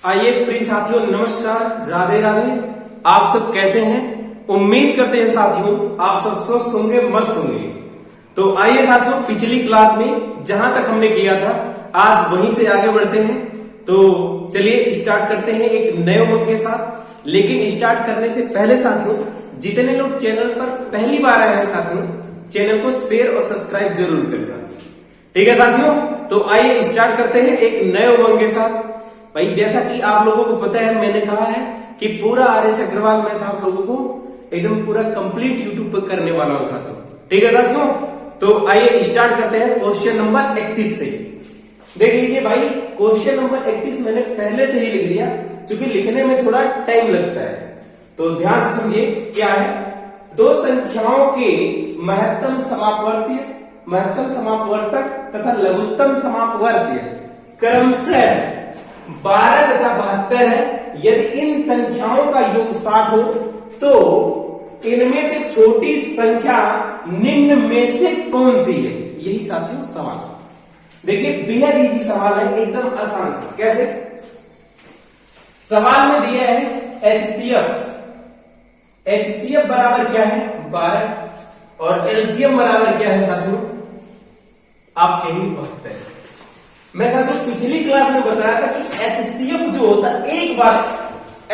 आइए प्रिय साथियों, नमस्कार, राधे राधे। आप सब कैसे हैं? उम्मीद करते हैं साथियों आप सब स्वस्थ होंगे, मस्त होंगे। तो आइए साथियों, पिछली क्लास में जहां तक हमने किया था आज वहीं से आगे बढ़ते हैं। तो चलिए स्टार्ट करते हैं एक नए उमंग के साथ। लेकिन स्टार्ट करने से पहले साथियों, जितने लोग चैनल पर पहली बार आए हैं साथियों, चैनल को शेयर और सब्सक्राइब जरूर करें साथियों। ठीक है साथियों, तो आइए स्टार्ट करते हैं एक नए उमंग के साथ। भाई जैसा कि आप लोगों को पता है, मैंने कहा है कि पूरा आर.एस. अग्रवाल मैं था आप लोगों को एकदम पूरा कंप्लीट यूट्यूब पर करने वाला हूं साथियों। ठीक है साथियों, तो आइए स्टार्ट करते हैं क्वेश्चन नंबर 31 से। देख लीजिए भाई, क्वेश्चन नंबर 31 मैंने पहले से ही लिख दिया क्योंकि लिखने में थोड़ा टाइम लगता है। तो ध्यान से समझिए क्या है। दो संख्याओं के महत्तम समापवर्तक तथा लघुत्तम समापवर्त्य क्रमशः 12 तथा 72 है। यदि इन संख्याओं का योग 60 हो तो इनमें से छोटी संख्या निम्न में से कौन सी है? यही साथियों सवाल। देखिए बेहद इजी सवाल है, एकदम आसान सा। कैसे? सवाल में दिया है HCF बराबर क्या है? 12 और LCM बराबर क्या है साथियों? आप कहेंगे 72। मैं साथियों पिछली क्लास में बताया था कि HCF जो होता है एक बार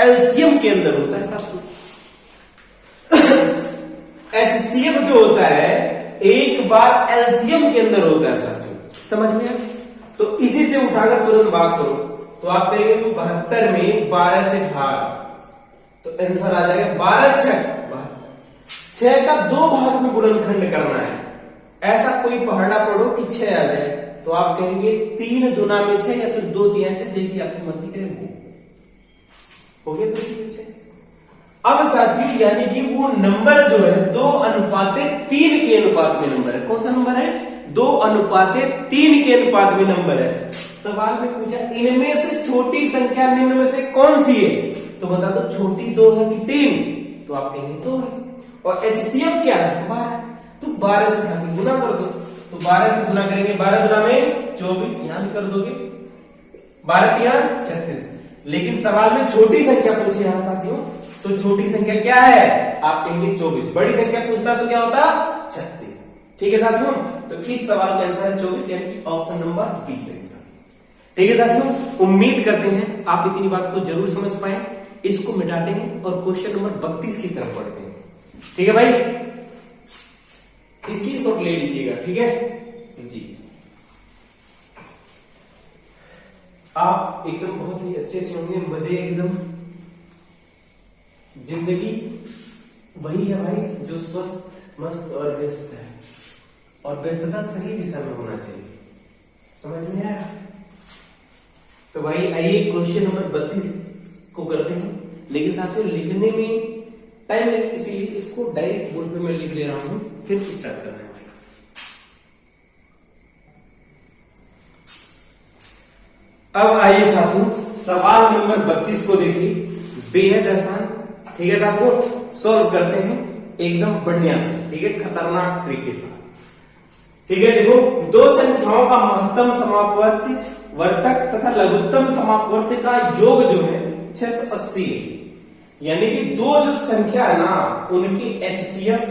LCM के अंदर होता है साथियों। HCF जो होता है एक बार LCM के अंदर होता है साथियों, समझ में आया? तो इसी से उठाकर तुरंत बात करो तो आप कहेंगे तो 72 में 12 से भाग, तो आंसर आ जाएगा 12 6 6 का 2 भाग में गुणनखंड करना है। ऐसा कोई पहाड़ा पढ़ो कि 6 आ जाए तो आप कहेंगे 3 दूना में 6 या फिर 2 दिया से, जैसी आपकी मर्जी करे वो हो गया। तो 6 अब साथियों यानी कि वो नंबर जो है 2:3 के अनुपात में नंबर है। कौन सा नंबर है? 2:3 के अनुपात में नंबर है। सवाल में पूछा इनमें से छोटी संख्या निम्न में से कौन सी है, तो बता दो छोटी 2 है कि 3, तो आप कहेंगे 2 है। और HCF क्या है? 12। तो 12 से गुना कर दो, तो 12 से गुना करेंगे, 12 गुना में 24, यहां भी कर दोगे, 12 3 36। लेकिन सवाल में छोटी संख्या पूछी यहां साथियों, तो छोटी संख्या क्या है? आप कहेंगे 24। बड़ी संख्या पूछता तो क्या होता? 36। ठीक है साथियों, तो इस सवाल का आंसर है 24, यानी कि ऑप्शन नंबर बी सही है। ठीक है साथियों, उम्मीद करते हैं आप इतनी बात को जरूर समझ पाए। इसको मिटाते हैं और क्वेश्चन नंबर 32 की तरफ बढ़ते हैं। ठीक है भाई, इसकी शॉट ले लीजिएगा। ठीक है जी, आप एकदम बहुत ही अच्छे से होंगे, मजे एकदम। जिंदगी वही है भाई जो स्वस्थ मस्त और व्यस्त है, और व्यस्तता सही दिशा में होना चाहिए। समझ में आया? तो भाई आइए क्वेश्चन नंबर 32 को करते हैं। लेकिन साथियों लिखने में टाइम लगे, इसीलिए इसको डायरेक्ट बोर्ड पे मैं लिख ले रहा हूं, फिर स्टार्ट करना है। अब आइए साथियों सवाल नंबर 32 को देखिए, बेहद आसान। ठीक है साथियों, सॉल्व करते हैं एकदम बढ़िया से। ठीक है, खतरनाक तरीके से। ठीक है, देखो दो संख्याओं का महत्तम समापवर्तक तथा लघुत्तम समापवर्तक का योग जो है 680 है। यानी कि दो जो संख्या है ना उनकी HCF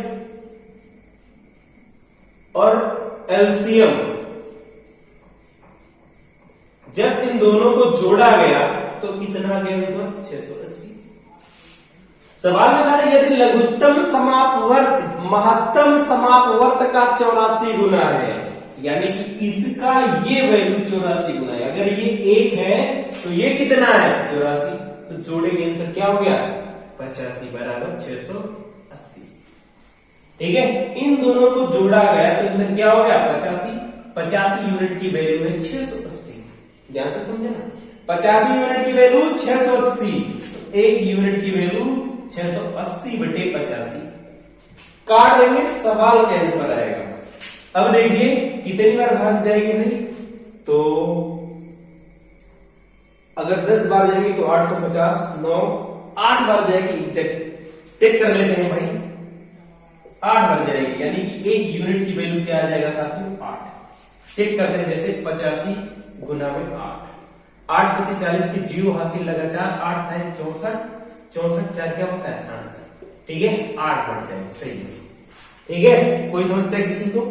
और LCM, जब इन दोनों को जोड़ा गया तो कितना गया? 680। सवाल में कहा यदि लघुत्तम समापवर्त महत्तम समापवर्त का 84 गुना है, यानी कि इसका ये वैल्यू 84 गुना है। अगर ये 1 है तो ये कितना है? 84। तो जोड़ेंगे तो क्या हो गया? 85 बराबर 680। ठीक है, इन दोनों को जोड़ा गया तो इधर क्या हो गया? 85 यूनिट की वैल्यू है 680। ध्यान से समझे ना, 85 यूनिट की वैल्यू 680, तो 1 यूनिट की वैल्यू 680/85 काट देंगे, सवाल का आंसर आएगा। अब देखिए कितनी बार भाग जाएगी भाई, तो अगर 10 बार जाएगी तो 850, 9 8 बार जाएगी। चेक कर लेते हैं भाई, 8 बार जाएगी, यानी कि 1 यूनिट की वैल्यू क्या आ जाएगा साथियों? 8। चेक करते हैं, जैसे 85 गुना में 8, 8 × 40 की 0 हासिल लगा 4, 8 है 64, 64 4 क्या होता है आंसर। ठीक है 8 बढ़ जाएगा, सही है। ठीक है, कोई समस्या किसी को?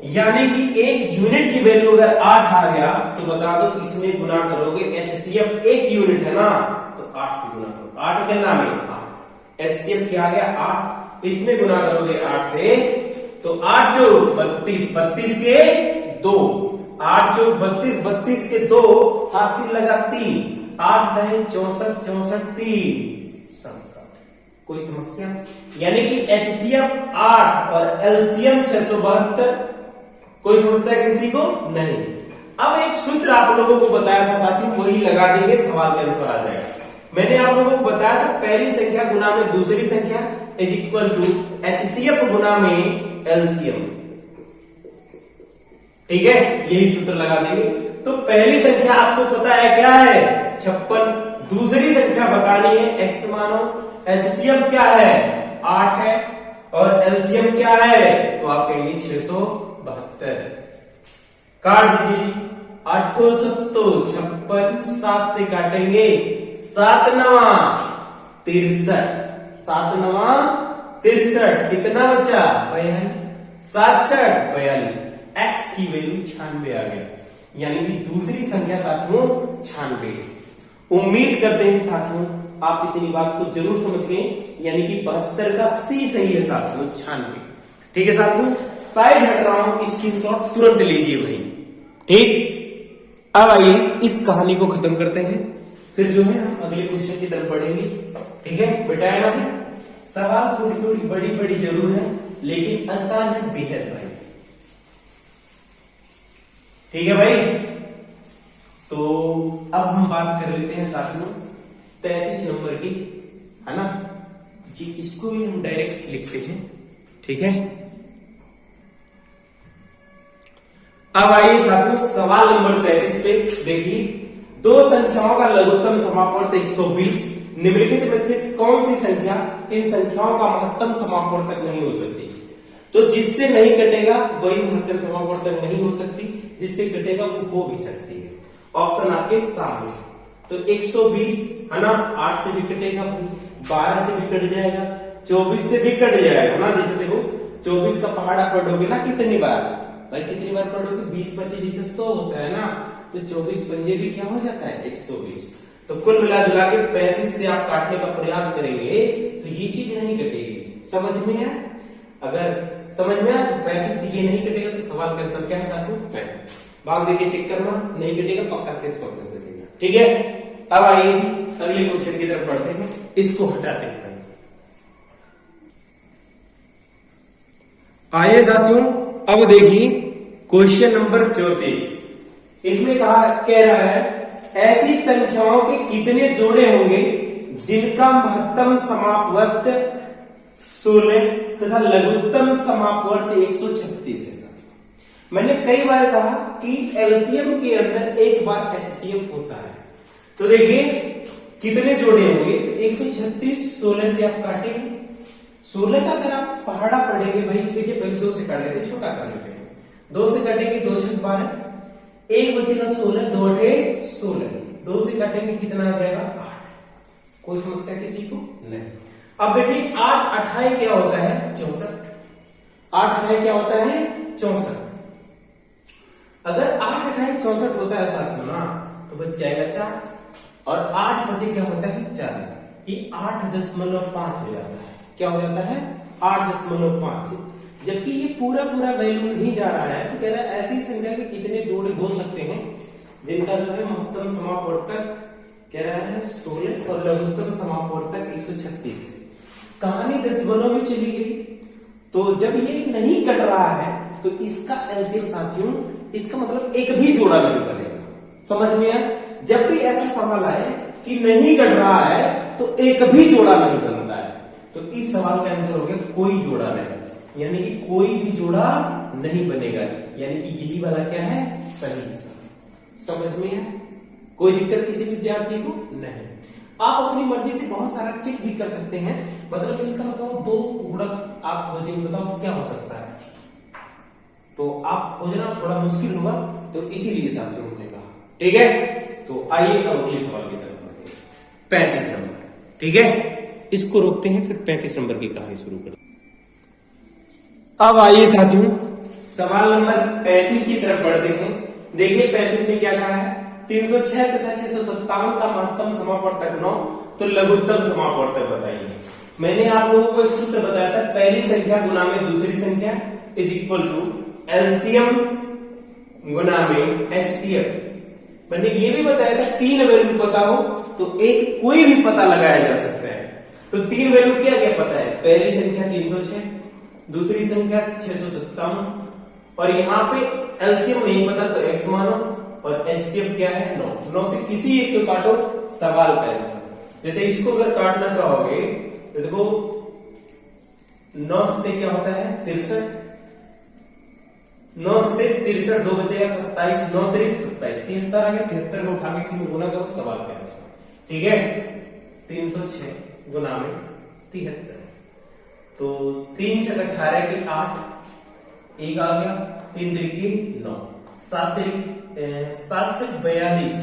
यानी कि एक यूनिट की वैल्यू अगर 8 आ गया तो बता दो इसमें गुना करोगे, HCF एक यूनिट है ना तो 8 से गुना करो, 8 के नाम है 8, HCF क्या आ गया 8, इसमें गुना करोगे 8 से तो 8 जो 32, 32 के 2, 8 जो 32, 32 के 2 हासिल लगा 3, 8 है 64, 64 3 67। कोई समस्या? यानी कि HCF 8 और LCM 672। कोई समस्या किसी को? नहीं। अब एक सूत्र आप लोगों को बताया था साथियों, वही लगा देंगे, सवाल का आंसर आ जाएगा। मैंने आप लोगों को बताया था पहली संख्या गुना में दूसरी संख्या इज इक्वल टू HCF गुना में LCM। ठीक है, यही सूत्र लगा देंगे। तो पहली संख्या आपको पता है क्या है 56, दूसरी संख्या बतानी है x मानो, HCF क्या है 8 है और LCM क्या है तो आप कहेंगे 672। काट दीजिए जी, 8 को 7 56, 7 से काटेंगे 7 9 63, 7 9 63, कितना बचा 42, 7 6 42, x की वैल्यू 96 आ गया, यानी कि दूसरी संख्या साथियों 96। उम्मीद करते हैं साथियों आप इतनी बात को जरूर समझ गए, यानी कि 72 का C सही है साथियों 96। ठीक है साथियों, साइड हट रहा हूं, स्क्रीनशॉट तुरंत लीजिए भाई। ठीक, अब आइए इस कहानी को खत्म करते हैं, फिर जो है हम अगले क्वेश्चन की तरफ बढ़ेंगे। ठीक है बेटा, सवाल थोड़ी थोड़ी बड़ी बड़ी जरूर है लेकिन आसान है बेहद भाई। ठीक है भाई, तो अब हम बात कर लेते हैं साथियों 33 नंबर की, है ना, कि इसको भी हम डायरेक्ट लिखते हैं। ठीक है, अब आइए साथियों सवाल नंबर 33 पे देखिए, दो संख्याओं का लघुत्तम समापवर्त 120, निम्नलिखित में से कौन सी संख्या इन संख्याओं का महत्तम समापवर्तक नहीं हो सकती? तो जिससे नहीं कटेगा वही महत्तम समापवर्तक नहीं हो सकती, जिससे कटेगा वो हो भी सकती है। ऑप्शन आपके सामने, तो 120 है ना, 8 से भी कटेगा, 12 से भी कट जाएगा, 24 से भी कट जाएगा ना। जैसे देखो 24 का पहाड़ा पढ़ोगे ना कितनी बार भाई, कितनी बार पढ़ोगे 20 25 जैसे 100 होता है ना, तो 24 पंजे भी क्या हो जाता है 120। तो कुल मिला जुला के 35 से आप काटने का प्रयास करेंगे तो ये चीज नहीं कटेगी। समझ में है? अगर समझ में आया तो 35 से ये नहीं कटेगा तो सवाल का आंसर क्या है साथियों 35। भाग देके चेक करना, नहीं कटेगा पक्का शेष वापस बचेगा। ठीक है, अब आइए जी अगले क्वेश्चन की तरफ बढ़ते हैं, इसको हटाते हैं। आइए साथियों अब देखिए क्वेश्चन नंबर 34, इसमें कह रहा है ऐसी संख्याओं के कितने जोड़े होंगे जिनका महत्तम समापवर्त 16 तथा लघुत्तम समापवर्त 136 है। मैंने कई बार कहा कि एलसीएम के अंदर एक बार एचसीएफ होता है, तो देखिए कितने जोड़े होंगे, तो 136 16 से आप काटेंगे, 16 का अगर आप पहाड़ा पढ़ेंगे भाई, देखिए पहले 2 से काट लेते, छोटा कर लेते हैं, 2 से काटेंगे 2 6 12, 1 बचेगा 16, 2 8 16, 2 से काटेंगे कितना आ जाएगा 8। कोई समस्या किसी को नहीं। अब देखिए 8 8 क्या होता है 64, 8 8 क्या होता है 64। अगर 8 8 64 होता है साथियों ना, तो बच जाएगा 4 और 8 बचे क्या होता है 40, ये 8.5 हो जाता है। क्या हो जाता है 8.5, जबकि ये पूरा पूरा वैल्यू नहीं जा रहा है, तो कह रहा है ऐसी संख्या के कितने जोड़े हो सकते हैं जिनका जो है महत्तम समापवर्तक कह रहा है 16 और लघुत्तम समापवर्तक 136 है। कहानी दशमलव में चली गई, तो जब ये नहीं कट रहा है तो इसका एलसीएम साथियों, इसका मतलब एक भी जोड़ा नहीं बनेगा। समझ में आया? जब भी ऐसा सवाल आए कि नहीं कट रहा है तो एक भी जोड़ा नहीं बनता है, तो इस सवाल का आंसर हो गया कोई जोड़ा नहीं, यानी कि कोई भी जोड़ा नहीं बनेगा, यानी कि यही वाला क्या है सही। समझ में है? कोई दिक्कत किसी विद्यार्थी को नहीं। आप अपनी मर्जी से बहुत सारा चेक भी कर सकते हैं, मतलब इनका बताओ 2 गुणक आप खोजेंगे, बताओ क्या हो सकता है, तो आप खोजना थोड़ा मुश्किल होगा, तो इसीलिए साथियों हमने कहा। ठीक है, तो तो आइए अब अगले सवाल की तरफ बढ़ते हैं। 35 नंबर, ठीक है, इसको रोकते हैं, फिर 35 नंबर की कहानी शुरू करते हैं। अब आइए साथियों सवाल नंबर 35 की तरफ बढ़ते हैं। देखिए 35 में क्या कहा है, 306 तथा 657 का महत्तम समापवर्तक 9, तो लघुत्तम समापवर्तक बताइए। मैंने आप लोगों को एक सूत्र बताया था, पहली संख्या गुना में दूसरी संख्या इज इक्वल टू एलसीएम गुना में एचसीएफ। मैंने ये भी बताया था 3 वैल्यू पता हो तो एक कोई भी पता लगाया जा सकता है। तो 3 वैल्यू क्या क्या पता है, पहली संख्या 306, दूसरी संख्या 657, और यहाँ पे एलसीएम नहीं पता तो एक्स मानो, और एचसीएफ क्या है 9। 9 से किसी एक को काटो, सवाल का आंसर। जैसे इसको अगर काटना चाहोगे तो देखो 9 से क्या होता है 63, 9 से 63, 2 बचेगा 27, 9 3 27, 73 आ गया। 73 को उठा के इसी में गुना करो, सवाल का आंसर, ठीक है। 306 गुना में 73, तो 3 से 18 की 8, एक आ गया, 3 3 9, 7 7 42,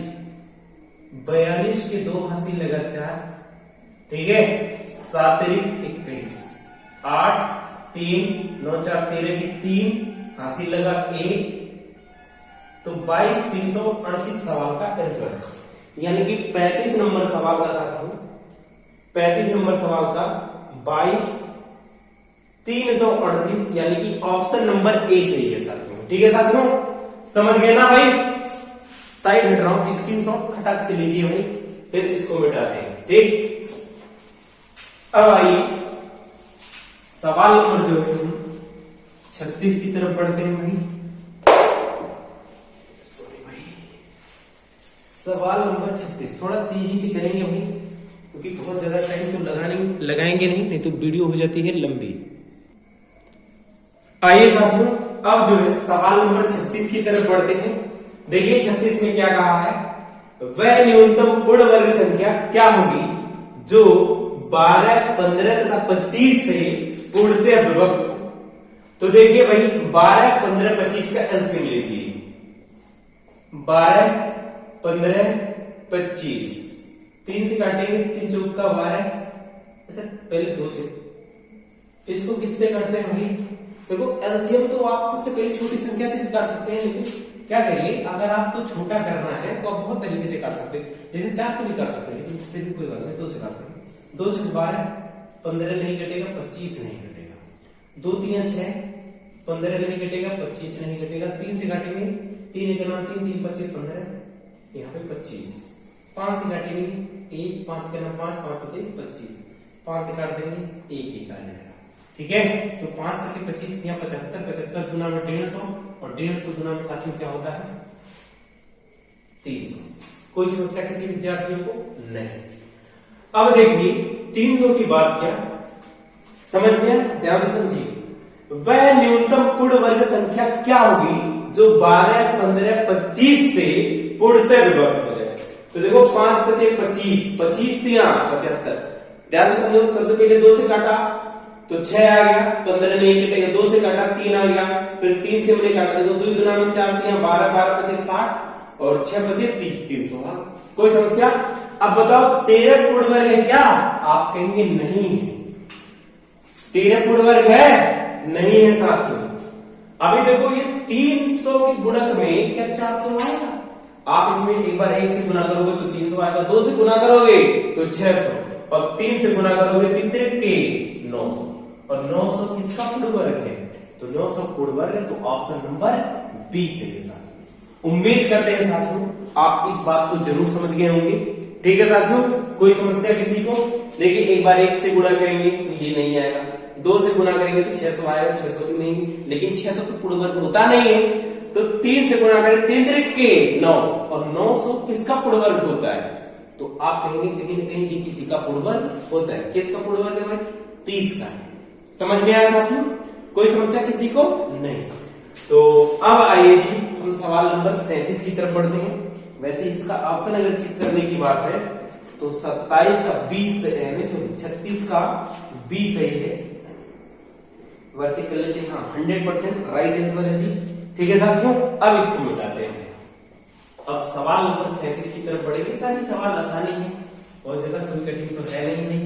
42 के 2 हासिल लगा 4, ठीक है। 7 21, 8 3 9 4 13 की 3 हासिल लगा 1, तो 22 338 सवाल का आंसर है। यानी कि 35 नंबर सवाल का साथियों, 35 नंबर सवाल का 22 338, यानी कि ऑप्शन नंबर ए सही है साथियों, ठीक है साथियों, समझ गए ना भाई। साइड हट रहा हूं, स्क्रीनशॉट खटाक से लीजिए भाई, फिर इसको मिटाते हैं, ठीक। अब आइए सवाल नंबर जो है 36 की तरफ बढ़ते हैं भाई। सॉरी भाई, सवाल नंबर 36 थोड़ा तेजी से करेंगे भाई, क्योंकि बहुत ज्यादा टाइम तो लगाएंगे नहीं तो वीडियो हो जाती है लंबी। आइए साथियों अब जो है सवाल नंबर 36 की तरफ बढ़ते हैं। देखिए 36 में क्या कहा है, वह न्यूनतम पूर्ण वर्ग संख्या क्या होगी जो 12, 15 तथा 25 से पूर्णतः विभक्त हो। तो देखिए भाई 12, 15, 25 का एलसीएम लीजिए। 12, 15, 25, 3 से काटेंगे, 3 चौक का 12, ऐसा पहले 2 से, इसको किससे काटते हैं भाई, देखो एलसीएम तो आप सबसे पहले छोटी संख्या से भी काट सकते हैं, लेकिन क्या करिए अगर आपको छोटा करना है तो आप बहुत तरीके से काट सकते हैं, जैसे 4 से भी काट सकते हैं, लेकिन फिर भी कोई बात नहीं, 2 से काटते हैं। 2 से 12, 15 नहीं कटेगा, 25 नहीं कटेगा, 2 3 6, 15 नहीं कटेगा, 25 नहीं कटेगा, 3 से काटेंगे, 3 1 9 3 3 25 15, यहाँ पे 25, 5 से काटेंगे, 1 5 1 5 5 25 25, 5 से काट देंगे, 1 1 आ जाएगा, ठीक है। तो 5 25 25 75, 75 गुना में 150, और 150 गुना में साथियों क्या होता है 300। कोई समस्या किसी विद्यार्थियों को नहीं। अब देखिए 300 की बात क्या समझ में, ध्यान से समझिए। वह न्यूनतम पूर्ण वर्ग संख्या क्या होगी जो 12, 15, 25 से पूर्णतः विभक्त हो जाए। तो देखो 5 25 25, 25 75, ध्यान से समझो। सबसे पहले 2 से काटा तो 6 आ गया, 15 नहीं कटेगा, 2 से काटा 3 आ गया, फिर 3 से मैंने काटा, देखो 2 गुना में 4 3 12 12 25 60, और 6 25 30 300। कोई समस्या। अब बताओ 13 पूर्ण वर्ग है क्या, आप कहेंगे नहीं है। 13 पूर्ण वर्ग है, नहीं है साथियों। अभी देखो ये 300 के गुणक में क्या 400 आएगा, आप इसमें एक बार 1 से गुना करोगे तो 300 आएगा, 2 से गुना करोगे तो 600, और 3 से गुना करोगे 3 3 के 900, और 900 किसका पूर्ण वर्ग है, तो 900 पूर्ण वर्ग है, तो ऑप्शन नंबर बी सही है साथियों। उम्मीद करते हैं साथियों आप इस बात को जरूर समझ गए होंगे, ठीक है साथियों। कोई समस्या किसी को, देखिए एक बार 1 से गुणा करेंगे तो ये नहीं आएगा, 2 से गुणा करेंगे तो 600 आएगा, 600 भी नहीं, लेकिन 600 तो पूर्ण वर्ग होता नहीं है, तो 3 से गुणा करें 3 3 के 9, और 900 किसका पूर्ण वर्ग होता है, तो आप कहेंगे कहीं न कहीं किसी का पूर्ण वर्ग होता है। किसका पूर्ण वर्ग है भाई, 30 का है। समझ में आया साथियों, कोई समस्या किसी को नहीं। तो अब आइए जी हम सवाल नंबर 37 की तरफ बढ़ते हैं। वैसे इसका ऑप्शन अगर चेक करने की बात है तो 27 का 20 यानी 36 का 20 सही है, चेक कर लेते हैं। हाँ 100% राइट आंसर है जी, ठीक है साथियों। अब इसको मिटाते हैं। अब सवाल नंबर 37 की तरफ बढ़ेंगे। सारी सवाल आसानी है, बहुत ज्यादा कोई कठिन तो है नहीं।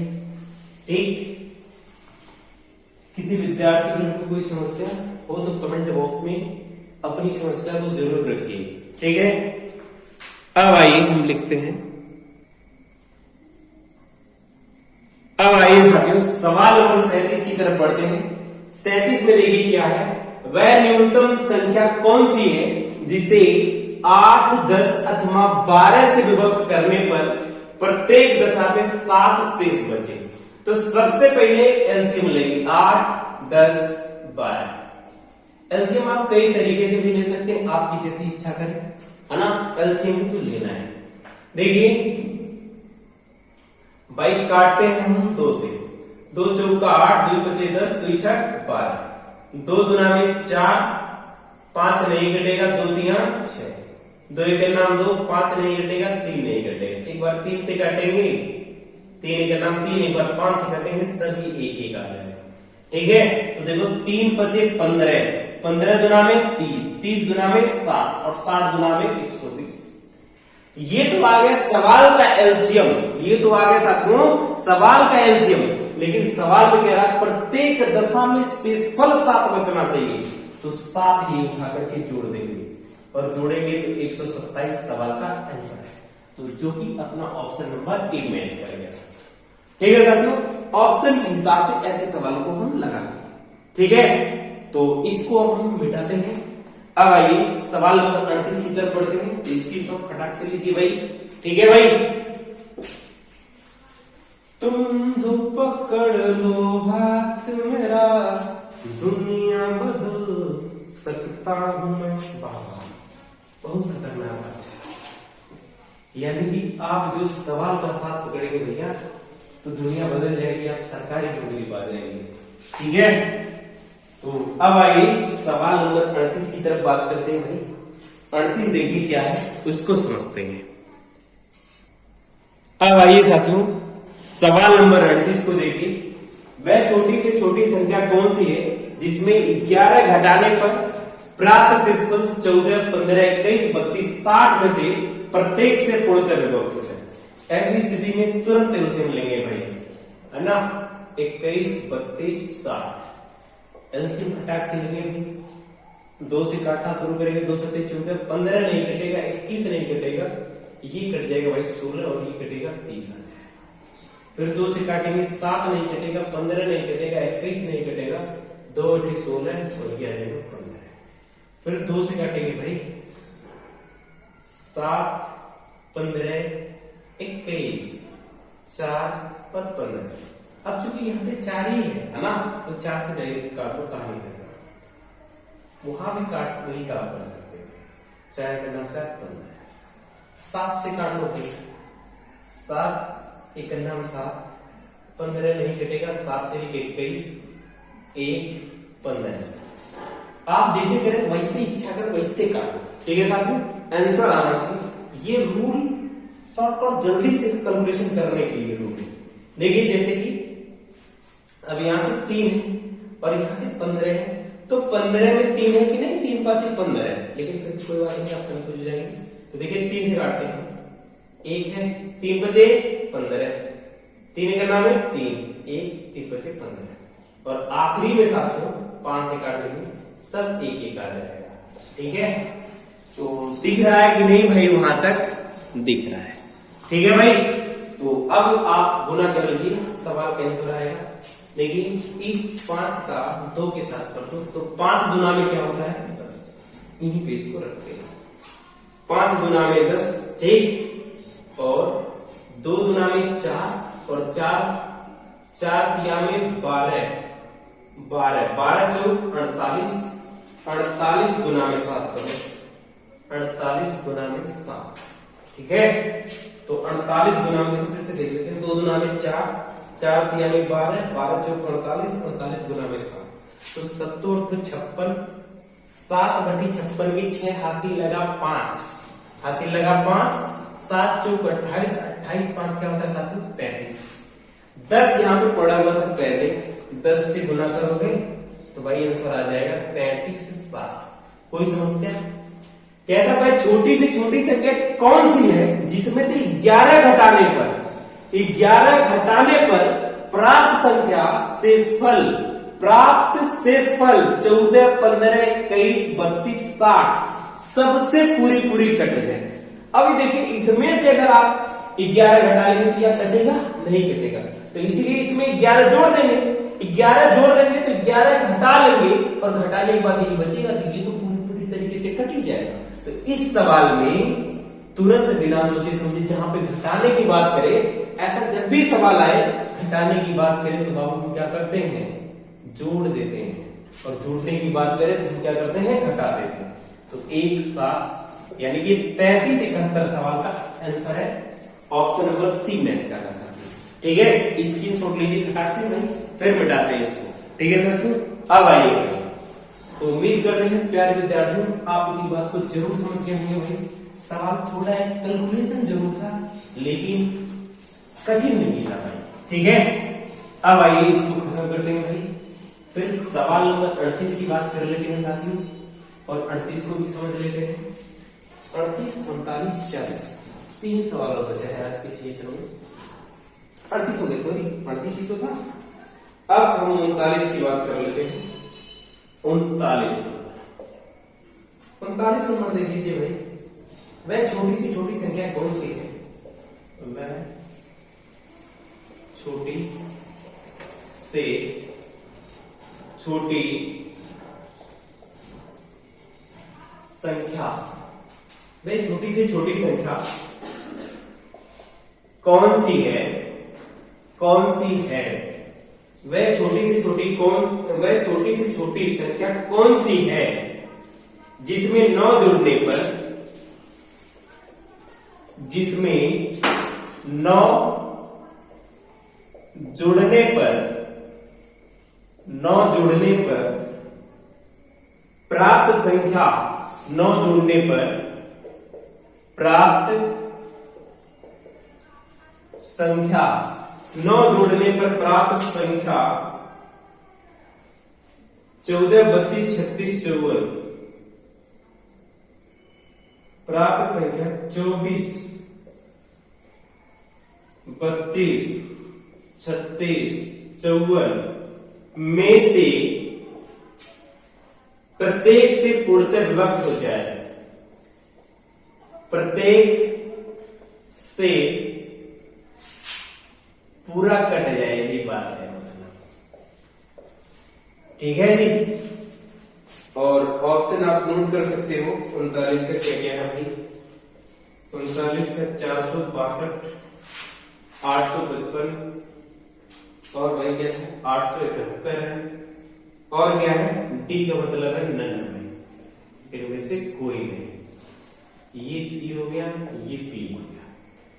ठीक, किसी विद्यार्थी को कोई समस्या हो तो कमेंट बॉक्स में अपनी समस्या को जरूर रखिए। ठीक है, अब आइए हम लिखते हैं। अब आइए साथियों सवाल नंबर 37 की तरफ बढ़ते हैं। 37 में देखिए क्या है, वह न्यूनतम संख्या कौन सी है जिसे 8, 10 अथवा 12 से विभक्त करने पर प्रत्येक दशा में 7 शेष बचे। तो सबसे पहले एलसीएम लेंगे 8, 10, 12। एलसीएम आप कई तरीके से भी ले सकते हैं, आपकी जैसी इच्छा करें, है ना। एलसीएम तो लेना है। देखिए भाई काटते हैं हम 2 से, 2 चौका 8, 2 पचे 10, 2 छक 12, 2 दुना में 4, 5 नहीं कटेगा, 2 तिया 6, 2 एक नाम 2, 5 नहीं कटेगा, 3 नहीं कटेगा। एक बार 3 से काटेंगे, 3 का नाम 3, एक बार 5 से काटेंगे, सभी एक एक आ जाएगा। ठीक है, तो देखो 3 पचे 15, 15 दुना में 30, 30 दुना में 60 और 60 दुना में 120। ये तो आ गया सवाल का एलसीएम, ये तो आ गया साथियों सवाल का एलसीएम। लेकिन सवाल में कह रहा है प्रत्येक दशा में शेषफल 7 बचना चाहिए, तो 7 ही उठा करके जोड़ देंगे और जोड़ेंगे तो 127 सवाल का आंसर है, तो जो कि अपना ऑप्शन नंबर 1 मैच करेगा। ठीक है साथियों, ऑप्शन के हिसाब से ऐसे सवालों को हम लगाते हैं। ठीक है, तो इसको हम मिटाते हैं। अब आइए सवाल नंबर 38 की तरफ बढ़ते हैं। तो इसकी सब फटाक से लीजिए भाई। ठीक है भाई, तुम जो पकड़ लो हाथ मेरा, दुनिया बदल सकता हूं मैं। बाबा बहुत खतरनाक बात है, यानी कि आप जो सवाल का साथ पकड़ेंगे भैया तो दुनिया बदल जाएगी, आप सरकारी नौकरी पा जाएंगे। ठीक है, तो अब आइए सवाल नंबर 38 की तरफ बात करते हैं भाई। 38 देखिए क्या है, उसको समझते हैं। अब आइए साथियों सवाल नंबर 38 को देखिए। वह छोटी से छोटी संख्या कौन सी है जिसमें 11 घटाने पर प्राप्त शेषफल 14, 15, 21, 32, 60 में से प्रत्येक से पूर्णतः विभक्त हो जाए। ऐसी स्थिति में तुरंत एलसीएम लेंगे भाई, है ना। 21, 32, 60 एलसीएम फटाक से लेंगे। 2 से काटना शुरू करेंगे, 2 से 14, 15 नहीं कटेगा, 21 नहीं कटेगा, ये कट जाएगा भाई 16 और ये कटेगा 30 आ जाएगा। फिर 2 से काटेंगे, 7 नहीं कटेगा, 15 नहीं कटेगा, 21 नहीं कटेगा, 2 × 16 और ये आ जाएगा 15। फिर 2 से काटेंगे भाई, 7, 15, 21, 4 और 15। अब चूंकि यहाँ पे 4 ही है ना, तो 4 से डायरेक्ट काट लो, कहानी करना वहां भी काट वही काम कर सकते हैं। 4 का नाम 4, 15। 7 से काट लो भाई, 7 एक नाम 7, 15 नहीं कटेगा, 7 तरीके 21, 1, 15। आप जैसे करें वैसे इच्छा कर वैसे काटो। ठीक है साथियों, आंसर आना चाहिए। ये रूल शॉर्ट और जल्दी से कैलकुलेशन करने के लिए रूल। देखिए जैसे कि अब यहां से 3 है और यहां से 15 है, तो 15 में 3 है कि नहीं, 3 5 15 है, लेकिन फिर कोई बात नहीं, आप कंफ्यूज जाएंगे। तो देखिए 3 से काटते हैं, 1 है, 3 बचे 15, 3 का नाम है 3, 1, 3 बचे 15 और आखिरी में साथियों 5 से काट देंगे, सब एक एक आ जाएगा। ठीक है, तो दिख रहा है कि नहीं भाई, वहां तक दिख रहा है। ठीक है भाई, तो अब आप गुना कर लीजिए, सवाल का आंसर आएगा। लेकिन इस 5 का 2 के साथ कर दो, तो 5 गुना में क्या होता है 10, यहीं पे इसको रखते हैं। 5 गुना में 10, ठीक, और 2 गुना में 4 और 4 तिया में 12, 12 चौक 48, 48 गुना में 7 करो, 48 गुना में 7। ठीक है, तो 48 गुना में फिर से देख लेते हैं, 2 गुना में 4, 4 तिया में 12, 12 चौक 48, 48 गुना में 7, तो 70 तो 56, 7/56 की 6 हासिल लगा 5, हासिल लगा 5, 7 चौक 28, 28 5 क्या होता है साथियों 35। 10 यहाँ पे पड़ा हुआ था पहले, 10 से गुना करोगे तो भाई आंसर आ जाएगा 35 से 7। कोई समस्या? कहता भाई छोटी से छोटी संख्या कौन सी है जिसमें से 11 घटाने पर प्राप्त संख्या शेषफल 14, 15, 21, 32, 60 सबसे पूरी कट जाए। अब देखिए इसमें से अगर आप 11 घटा लेंगे तो क्या कटेगा? नहीं कटेगा। तो इसीलिए इसमें 11 जोड़ देंगे, 11 जोड़ देंगे तो 11 घटा लेंगे और घटाने के बाद ये बचेगा तो ये तो पूरी तरीके से कट ही जाएगा। तो इस सवाल में तुरंत बिना सोचे समझे जहां पे घटाने की बात करें, ऐसा जब भी सवाल आए घटाने की बात करें तो बाबू हम क्या करते हैं? जोड़ देते हैं। और जोड़ने की बात करें तो हम क्या करते हैं? घटा देते हैं। तो एक साथ यानी कि 33 71 सवाल का आंसर है ऑप्शन नंबर सी मैच करना साथियों। ठीक है, स्क्रीनशॉट लीजिए फटाक से भाई, फिर मिटाते हैं इसको। ठीक है साथियों, अब आइए। तो उम्मीद करते हैं प्यारे विद्यार्थियों आप इस बात को जरूर समझ गए होंगे। भाई सवाल थोड़ा कैलकुलेशन जरूर था लेकिन कठिन नहीं था भाई। ठीक है, अब आइए इसको खत्म कर देंगे भाई। फिर सवाल नंबर 38 की बात कर लेते हैं साथियों, और 38 को भी समझ लेते हैं। 38, 39, 40 तीन सवाल बचे हैं आज के सेशन में। 38 हो गए, सॉरी 38 ही तो था। अब हम 39 की बात कर लेते हैं। 39 नंबर देख लीजिए भाई, वह छोटी से छोटी संख्या कौन सी है? वह छोटी से छोटी संख्या, वह छोटी से छोटी संख्या कौन सी है? कौन सी है? वह छोटी से छोटी संख्या कौन सी है जिसमें 9 जुड़ने पर 9 जुड़ने पर प्राप्त संख्या 9 जुड़ने पर प्राप्त संख्या 9 जुड़ने पर प्राप्त संख्या 14, 32, 36, 54 प्राप्त संख्या 24, 32, 36, 54 में से प्रत्येक से पूर्णतः विभक्त हो जाए। प्रत्येक से पूरा कट जाए, यही बात है। ठीक है जी, और ऑप्शन आप नोट कर सकते हो। 39 का क्या क्या है भाई? 39 का 462, 855 और भाई क्या है 871 है, और क्या है डी का मतलब है 99, इनमें से कोई नहीं। ये सी हो गया, ये पी हो गया।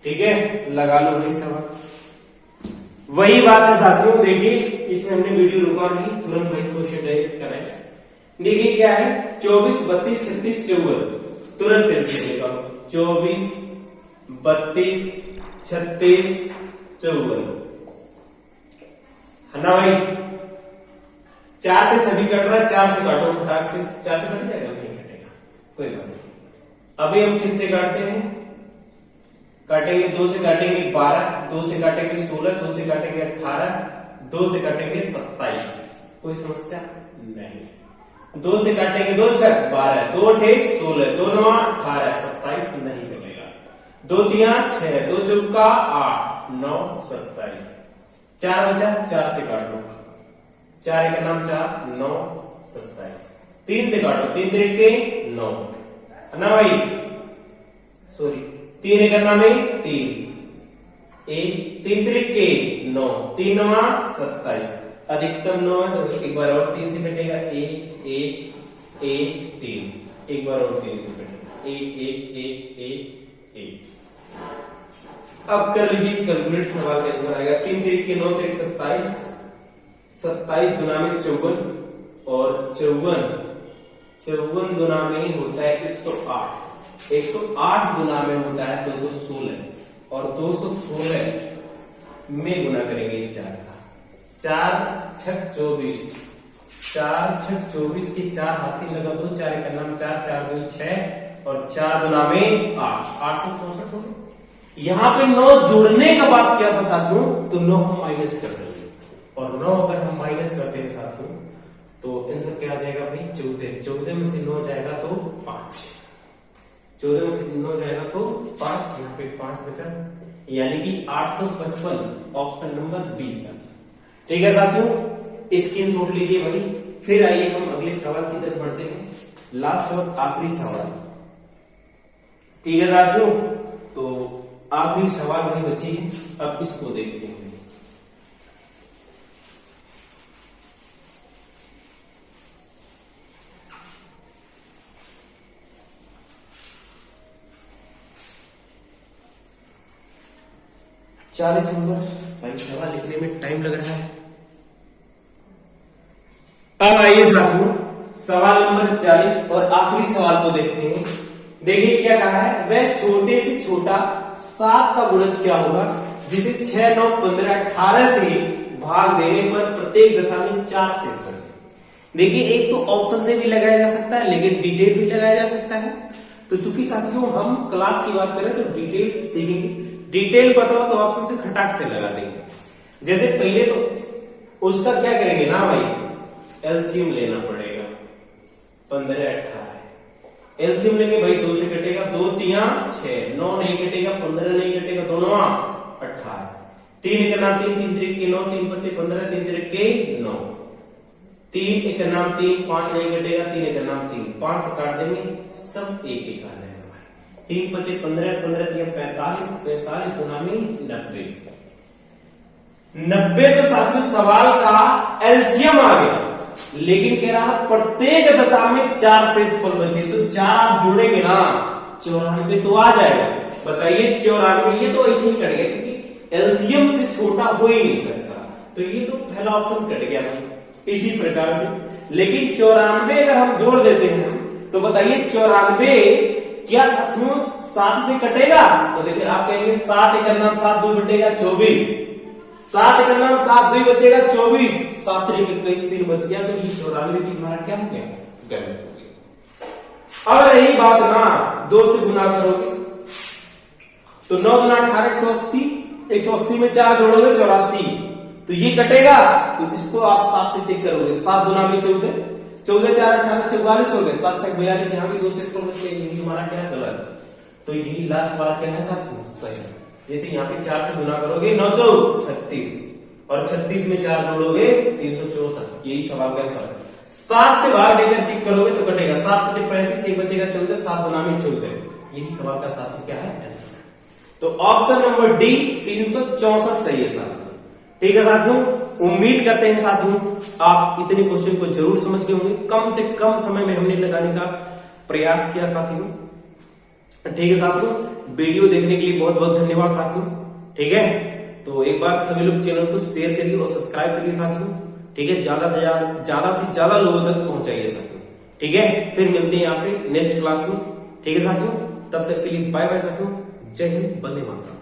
ठीक है, लगा लो भाई सवाल। वही बात है साथियों, देखिए इसमें हमने वीडियो रुका नहीं, तुरंत भाई क्वेश्चन डायरेक्ट करें। देखिए क्या है 24, 32, 36, 54 तुरंत कैंसिल लेगा। 24, 32, 36, 54 है ना भाई। 4 से सभी कट रहा है, 4 से काटो फटाक से। 4 से कट जाएगा? नहीं कटेगा, कोई बात नहीं। अभी हम किससे काटते हैं? काटेंगे 2 से काटेंगे 12, 2 से काटेंगे 16, 2 से काटेंगे 18, 2 से काटेंगे 27। कोई समस्या नहीं। 2 से काटेंगे 2 से 12, 2 अठे 16, 2 9 18, 27 नहीं करेगा। 2 3 6, 2 चौका 8, 9 27। 4 बचा, 4 से काट लो। 4 का नाम 4, 9 27। 3 से काटो, 3 तरीके 9 है ना भाई। सॉरी 3 का नाम है 3, 3 तरीके 9, 3 9 27। अधिकतम 9 है तो एक बार और 3 से कटेगा। 1 1 1 3, एक बार और 3 से कटेगा। 1 1 1 1 1। अब कर लीजिए कैलकुलेट, सवाल का आंसर आएगा 3 तरीके 9 तरीके 27, 27 गुना में 54 और 54 गुना में होता है 108, 108 गुना में होता है 216 और 216 में गुना करेंगे 4 का। 4 6 24, 4 6 24 की 4 हासिल लगा दो। 4 का नाम 4, 4 2 6, और 4 गुना में 8, 864 हो गए। यहाँ पे 9 जोड़ने का बात क्या था साथियों, तो 9 हम माइनस कर देंगे, और 9 अगर हम माइनस करते हैं साथियों तो आंसर क्या आ जाएगा भाई 14, 14 में से 9 जाएगा तो 5, 14 में से 9 जाएगा तो 5, यहाँ पे 5 बचा, यानी कि 855 ऑप्शन नंबर बी साथियों। ठीक है साथियों, स्क्रीनशॉट लीजिए भाई। फिर आइए हम अगले सवाल की तरफ बढ़ते हैं, लास्ट और आखिरी सवाल। ठीक है साथियों, तो आखिरी सवाल भाई बची है, अब इसको देखते हैं। चालीस नंबर भाई, सवाल लिखने में टाइम लग रहा है। अब आइए साथियों सवाल नंबर 40 और आखिरी सवाल को देखते हैं। देखिए क्या कहा है, वह छोटे से छोटा 7 का गुणज क्या होगा जिसे 6, 9, 15, 18 से भाग देने पर प्रत्येक दशा में 4 से बचे। देखिए एक तो ऑप्शन से भी लगाया जा सकता है, लेकिन डिटेल भी लगाया जा सकता है। तो चूंकि साथियों हम क्लास की बात करें तो डिटेल सीखेंगे, डिटेल पता हो तो ऑप्शन से खटाक से लगा देंगे। जैसे पहले तो उसका क्या करेंगे ना भाई, एलसीएम लेना पड़ेगा। 15, 18 एलसीएम लेंगे भाई, 2 से कटेगा 2 3 6, 9 नहीं कटेगा, 15 नहीं कटेगा, 2 9 18, 3 1 9 3 3 3 9 3 5 15 3 3 के 9, 3 1 9 3 5 नहीं कटेगा, 3 1 9 3 5 से काट देंगे, सब एक एक आ जाएगा भाई। 3 5 15 15 3 45 45 गुना में 90, 90 तो साथियों सवाल का एलसीएम आ गया, लेकिन कह रहा प्रत्येक दशा में 4 शेष फल बचे, तो 4 आप जोड़ेंगे ना 94 तो आ जाएगा। बताइए 94, ये तो ऐसे ही कट गया क्योंकि एलसीएम से छोटा हो ही नहीं सकता, तो ये तो पहला ऑप्शन कट गया भाई इसी प्रकार से। लेकिन 94 अगर हम जोड़ देते हैं तो बताइए 94 क्या साथियों 7 से कटेगा, तो देखिए आप कहेंगे 7 1 9 7 2 बटेगा 24, 7 1 9 7 2 बचेगा 24, 7 3 21 3 बच गया, तो ये 94 की हमारा क्या हो गया, गलत हो गया। अब रही बात ना 2 से गुना करोगे तो 9 गुना 18 180, 180 में 4 जोड़ोगे 84, तो ये कटेगा, तो इसको आप 7 से चेक करोगे, 7 गुना में 14, 14 4 18 44 हो गए, 7 6 42, यहाँ भी 2 से इसको बचे, ये हमारा क्या गलत। तो यही लास्ट वाला क्या है साथियों सही। जैसे यहाँ पे 4 से गुना करोगे 9 4 36, और 36 में 4 जोड़ोगे 364, यही सवाल का फर्क। 7 से भाग देकर चेक करोगे तो कटेगा, 7 5 35, 1 बचेगा 14, 7 गुना में 14, यही सवाल का साथियों क्या है। तो ऑप्शन नंबर डी 364 सही है साथियों। ठीक है साथियों, उम्मीद करते हैं साथियों आप इतने क्वेश्चन को जरूर समझ गए होंगे, कम से कम समय में हमने लगाने का प्रयास किया साथियों। ठीक है साथियों, वीडियो देखने के लिए बहुत बहुत धन्यवाद साथियों। ठीक है, तो एक बार सभी लोग चैनल को शेयर करिए और सब्सक्राइब करिए साथियों। ठीक है, ज्यादा से ज्यादा लोगों तक पहुंचाइए साथियों। ठीक है, फिर मिलते हैं आपसे नेक्स्ट क्लास में। ठीक है साथियों, तब तक के लिए बाय बाय साथियों, जय हिंद, वंदे मातरम।